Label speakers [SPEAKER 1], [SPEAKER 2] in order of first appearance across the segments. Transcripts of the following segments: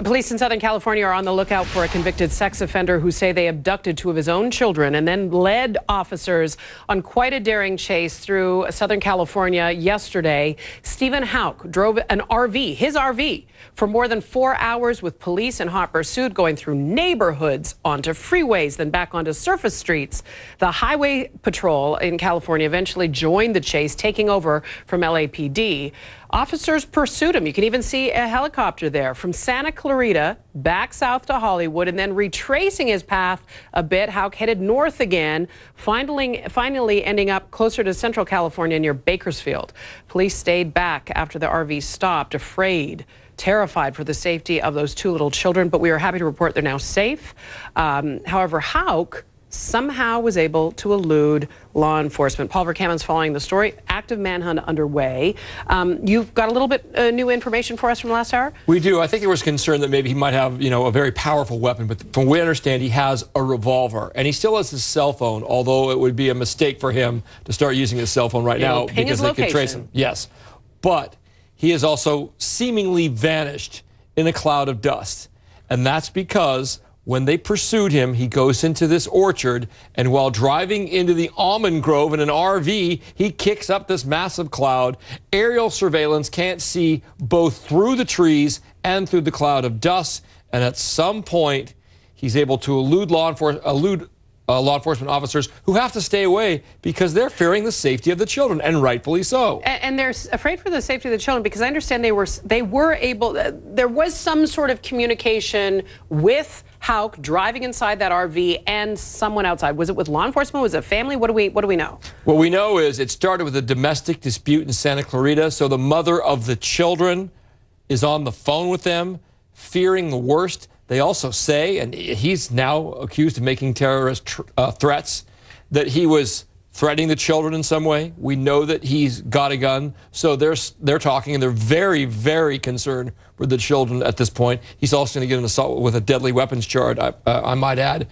[SPEAKER 1] Police in Southern California are on the lookout for a convicted sex offender who say they abducted two of his own children and then led officers on quite a daring chase through Southern California yesterday. Stephen Houck drove an RV, his RV, for more than 4 hours with police in hot pursuit, going through neighborhoods, onto freeways, then back onto surface streets. The Highway Patrol in California eventually joined the chase, taking over from LAPD. Officers pursued him. You can even see a helicopter there from Santa Clarita back south to Hollywood, and then retracing his path a bit, Houck headed north again, finally ending up closer to Central California near Bakersfield. Police stayed back after the RV stopped, afraid, terrified for the safety of those two little children, but we are happy to report they're now safe. However, Houck somehow was able to elude law enforcement. Paul Verkammen's following the story. Active manhunt underway. You've got a little bit new information for us from last hour?
[SPEAKER 2] We do. I think there was concern that maybe he might have, a very powerful weapon, but from what we understand, he has a revolver, and he still has his cell phone, although it would be a mistake for him to start using his cell phone right now because they could trace him. Yes, but he has also seemingly vanished in a cloud of dust, and that's because when they pursued him, he goes into this orchard, and while driving into the almond grove in an RV, he kicks up this massive cloud. Aerial surveillance can't see both through the trees and through the cloud of dust, and at some point, he's able to elude law enforcement officers who have to stay away because they're fearing the safety of the children, and rightfully so.
[SPEAKER 1] And they're afraid for the safety of the children because I understand there was some sort of communication with Houck driving inside that RV and someone outside. Was it with law enforcement? Was it family? What do we know?
[SPEAKER 2] What we know is it started with a domestic dispute in Santa Clarita, so the mother of the children is on the phone with them, fearing the worst. They also say, and he's now accused of making terrorist threats, that he was threatening the children in some way. We know that he's got a gun, so they're talking, and they're very, very concerned for the children at this point. He's also going to get an assault with a deadly weapons charge, I might add.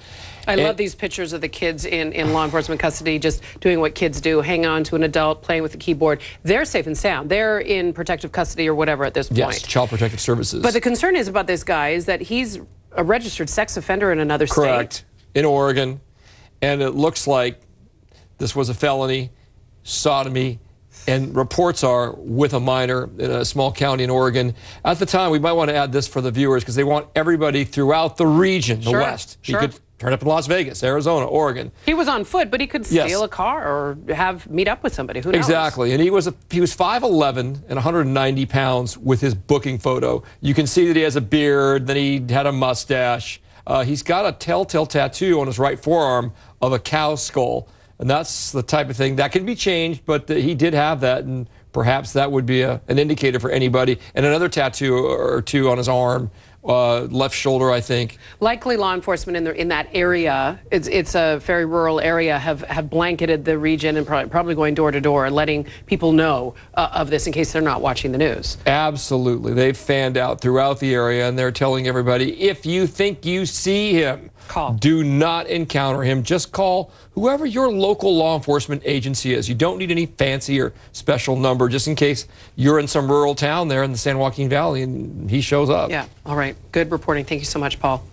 [SPEAKER 1] I love these pictures of the kids in law enforcement custody, just doing what kids do, hanging on to an adult, playing with the keyboard. They're safe and sound. They're in protective custody or whatever at this point.
[SPEAKER 2] Yes, Child Protective Services.
[SPEAKER 1] But the concern is about this guy is that he's a registered sex offender in another state.
[SPEAKER 2] Correct, in Oregon. And it looks like this was a felony, sodomy, and reports are with a minor in a small county in Oregon. At the time, we might want to add this for the viewers because they want everybody throughout the region, the West.
[SPEAKER 1] Sure.
[SPEAKER 2] He could turn up in Las Vegas, Arizona, Oregon.
[SPEAKER 1] He was on foot, but he could steal a car or meet up with somebody. Who knows?
[SPEAKER 2] Exactly. And he was 5'11" and 190 pounds with his booking photo. You can see that he has a beard, then he had a mustache. He's got a telltale tattoo on his right forearm of a cow skull. And that's the type of thing that can be changed, but he did have that, and perhaps that would be an indicator for anybody. And another tattoo or two on his arm, left shoulder, I think. Likely
[SPEAKER 1] law enforcement in that area, it's a very rural area, have blanketed the region and probably going door to door and letting people know of this in case they're not watching the news.
[SPEAKER 2] Absolutely. They've fanned out throughout the area, and they're telling everybody, if you think you see him,
[SPEAKER 1] call.
[SPEAKER 2] Do not encounter him. Just call whoever your local law enforcement agency is. You don't need any fancy or special number, just in case you're in some rural town there in the San Joaquin Valley and he shows up.
[SPEAKER 1] Yeah, all right. Good reporting. Thank you so much, Paul.